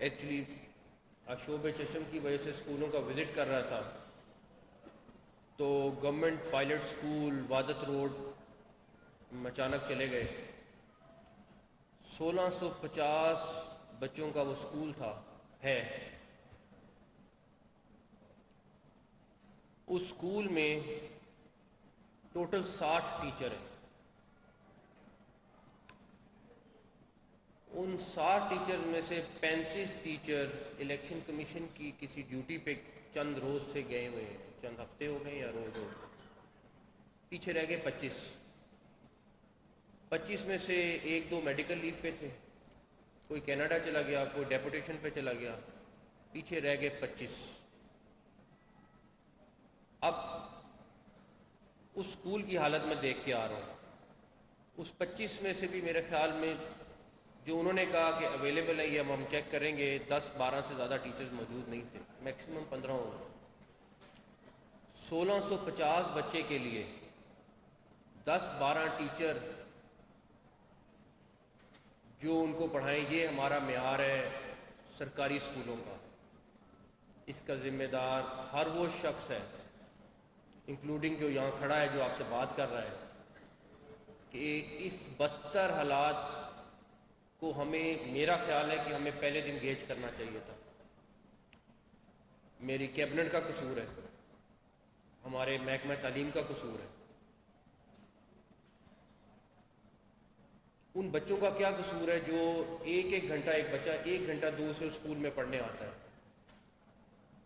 Actually شعبہ چشم کی وجہ سے اسکولوں کا وزٹ کر رہا تھا، تو گورنمنٹ پائلٹ اسکول وادت روڈ اچانک چلے گئے۔ 1650 بچوں کا وہ اسکول تھا ہے۔ اس اسکول میں ٹوٹل 60 ٹیچر ہیں۔ ان 60 ٹیچر میں سے 35 ٹیچر الیکشن کمیشن کی کسی ڈیوٹی پہ چند روز سے گئے ہوئے ہیں، چند ہفتے ہو گئے یا روز ہو گئے۔ پیچھے رہ گئے 25 میں سے ایک دو میڈیکل لیو پہ تھے، کوئی کینیڈا چلا گیا، کوئی ڈیپوٹیشن پہ چلا گیا، پیچھے رہ گئے 25۔ اب اس اسکول کی حالت میں دیکھ کے آ رہا ہوں، اس 25 میں سے بھی میرے خیال میں جو انہوں نے کہا کہ اویلیبل ہے، یہ ہم چیک کریں گے، 10-12 سے زیادہ ٹیچرز موجود نہیں تھے، میکسیمم 15 ہوں گے۔ 1650 بچے کے لیے 10-12 ٹیچر جو ان کو پڑھائیں، یہ ہمارا معیار ہے سرکاری اسکولوں کا۔ اس کا ذمہ دار ہر وہ شخص ہے، انکلوڈنگ جو یہاں کھڑا ہے، جو آپ سے بات کر رہا ہے، کہ اس بدتر حالات کو میرا خیال ہے کہ ہمیں پہلے دن گیج کرنا چاہیے تھا۔ میری کیبنٹ کا قصور ہے، ہمارے محکمہ تعلیم کا قصور ہے، ان بچوں کا کیا قصور ہے جو ایک گھنٹہ، ایک بچہ 1 گھنٹہ دور سے اسکول میں پڑھنے آتا ہے،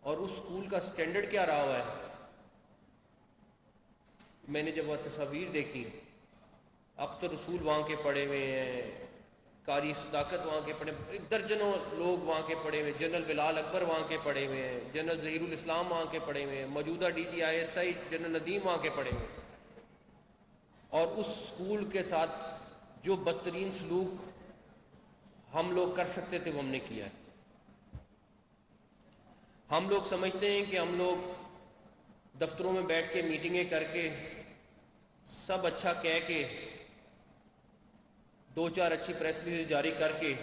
اور اس اسکول کا سٹینڈرڈ کیا رہا ہوا ہے۔ میں نے جب وہ تصاویر دیکھی، اختر رسول وہاں کے پڑھے ہوئے ہیں، قاری صداقت وہاں کے پڑھے، ایک درجنوں لوگ وہاں کے پڑھے ہوئے ہیں، جنرل بلال اکبر وہاں کے پڑھے ہوئے ہیں، جنرل ظہیر الاسلام وہاں کے پڑھے ہوئے ہیں، موجودہ DGI جنرل ندیم وہاں کے پڑھے ہوئے ہیں، اور اس اسکول کے ساتھ جو بدترین سلوک ہم لوگ کر سکتے تھے وہ ہم نے کیا ہے۔ ہم لوگ سمجھتے ہیں کہ ہم لوگ دفتروں میں بیٹھ کے میٹنگیں کر کے سب اچھا کہہ کے 2-4 اچھی پریس ریلیز جاری کر کے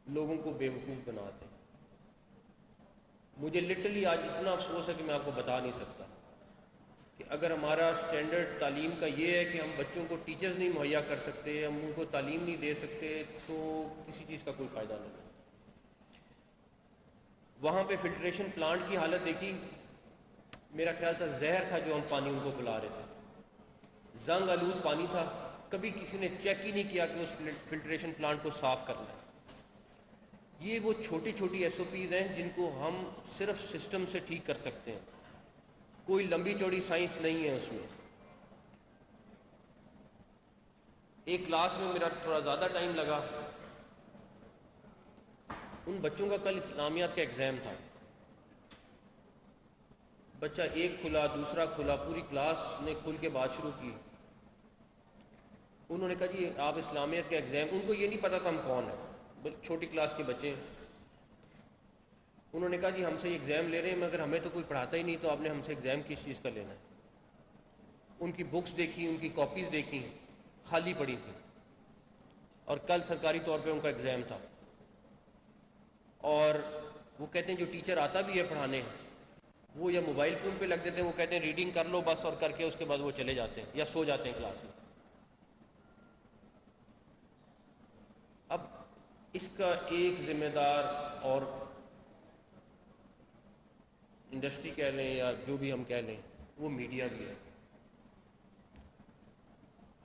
لوگوں کو بیوقوف بناتے ہیں۔ مجھے لٹرلی آج اتنا افسوس ہے کہ میں آپ کو بتا نہیں سکتا کہ اگر ہمارا سٹینڈرڈ تعلیم کا یہ ہے کہ ہم بچوں کو ٹیچرز نہیں مہیا کر سکتے، ہم ان کو تعلیم نہیں دے سکتے، تو کسی چیز کا کوئی فائدہ نہیں۔ وہاں پہ فلٹریشن پلانٹ کی حالت دیکھی، میرا خیال تھا زہر تھا جو ہم پانی ان کو پلا رہے تھے، زنگ آلود پانی تھا، کبھی کسی نے چیک ہی نہیں کیا کہ اس فلٹریشن پلانٹ کو صاف کرنا ہے۔ یہ وہ چھوٹی چھوٹی SOPs ہیں جن کو ہم صرف سسٹم سے ٹھیک کر سکتے ہیں، کوئی لمبی چوڑی سائنس نہیں ہے اس میں۔ ایک کلاس میں میرا تھوڑا زیادہ ٹائم لگا، ان بچوں کا کل اسلامیات کا ایگزام تھا، بچہ ایک کھلا، دوسرا کھلا، پوری کلاس نے کھل کے بات شروع کی۔ انہوں نے کہا جی آپ اسلامیات کا ایگزام، ان کو یہ نہیں پتا تھا ہم کون ہیں، چھوٹی کلاس کے بچے ہیں۔ انہوں نے کہا جی ہم سے یہ ایگزام لے رہے ہیں، مگر ہمیں تو کوئی پڑھاتا ہی نہیں، تو آپ نے ہم سے ایگزام کس چیز کا لینا ہے؟ ان کی بکس دیکھی، ان کی کاپیز دیکھی، خالی پڑی تھی، اور کل سرکاری طور پہ ان کا ایگزام تھا۔ اور وہ کہتے ہیں جو ٹیچر آتا بھی ہے پڑھانے، وہ یا موبائل فون پہ لگ دیتے ہیں، وہ کہتے ہیں ریڈنگ کر لو بس، اور کر کے اس کے بعد وہ چلے جاتے ہیں یا سو جاتے ہیں کلاس میں۔ اب اس کا ایک ذمہ دار، اور انڈسٹری کہہ لیں یا جو بھی ہم کہہ لیں، وہ میڈیا بھی ہے۔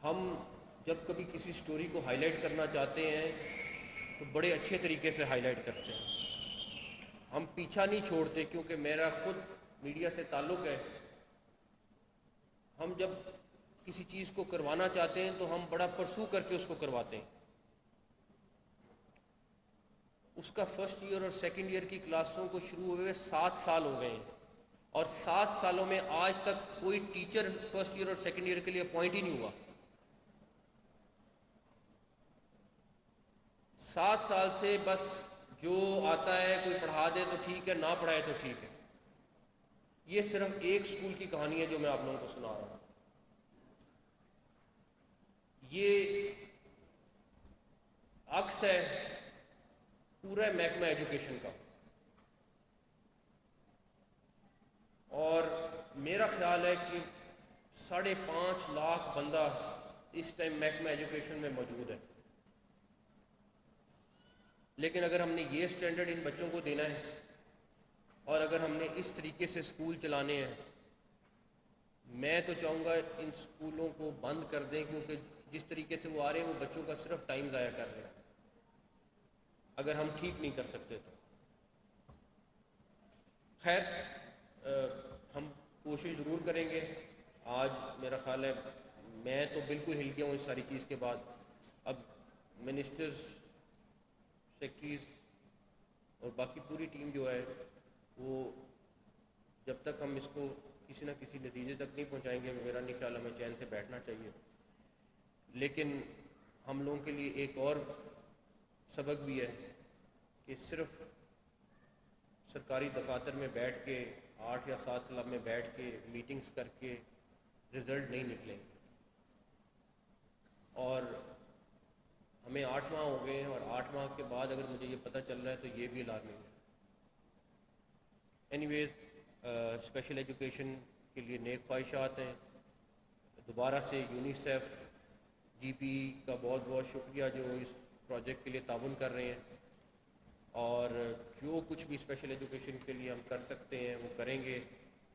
ہم جب کبھی کسی سٹوری کو ہائی لائٹ کرنا چاہتے ہیں تو بڑے اچھے طریقے سے ہائی لائٹ کرتے ہیں، ہم پیچھا نہیں چھوڑتے، کیونکہ میرا خود میڈیا سے تعلق ہے۔ ہم جب کسی چیز کو کروانا چاہتے ہیں تو ہم بڑا پرسو کر کے اس کو کرواتے ہیں۔ اس کا فرسٹ ایئر اور سیکنڈ ایئر کی کلاسوں کو شروع ہوئے 7 سال ہو گئے ہیں، اور 7 سالوں میں آج تک کوئی ٹیچر فرسٹ ایئر اور سیکنڈ ایئر کے لیے اپوائنٹ ہی نہیں ہوا۔ 7 سال سے بس جو آتا ہے کوئی پڑھا دے تو ٹھیک ہے، نہ پڑھائے تو ٹھیک ہے۔ یہ صرف ایک سکول کی کہانی ہے جو میں آپ لوگوں کو سنا رہا ہوں۔ یہ عکس ہے پورا محکمہ ایجوکیشن کا. اور میرا خیال ہے کہ 5.5 لاکھ بندہ اس ٹائم محکمہ ایجوکیشن میں موجود ہے. لیکن اگر ہم نے یہ سٹینڈرڈ ان بچوں کو دینا ہے اور اگر ہم نے اس طریقے سے اسکول چلانے ہیں, میں تو چاہوں گا ان اسکولوں کو بند کر دیں, کیونکہ جس طریقے سے وہ آ رہے ہیں وہ بچوں کا صرف ٹائم ضائع کر رہے ہیں, اگر ہم ٹھیک نہیں کر سکتے تو. خیر, ہم کوشش ضرور کریں گے. آج میرا خیال ہے میں تو بالکل ہل گیا ہوں اس ساری چیز کے بعد. اب منسٹرز, سیکٹریز اور باقی پوری ٹیم جو ہے وہ جب تک ہم اس کو کسی نہ کسی نتیجے تک نہیں پہنچائیں گے, میرا نہیں خیال ہمیں چین سے بیٹھنا چاہیے. لیکن ہم لوگوں کے لیے ایک اور سبق بھی ہے کہ صرف سرکاری دفاتر میں بیٹھ کے 8 یا 7 کلب میں بیٹھ کے میٹنگز کر کے رزلٹ نہیں نکلیں گے. اور ہمیں 8 ماہ ہو گئے ہیں, اور 8 ماہ کے بعد اگر مجھے یہ پتہ چل رہا ہے تو یہ بھی الارمنگ ہے. اینی ویز, اسپیشل ایجوکیشن کے لیے نیک خواہشات ہیں. دوبارہ سے یونیسیف, جی پی کا بہت بہت شکریہ جو اس پروجیکٹ کے لیے تعاون کر رہے ہیں, اور جو کچھ بھی اسپیشل ایجوکیشن کے لیے ہم کر سکتے ہیں وہ کریں گے,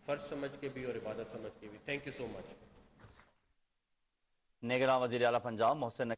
فرض سمجھ کے بھی اور عبادت سمجھ کے بھی. تھینک یو سو مچ. نگراں وزیر اعلیٰ پنجاب محسن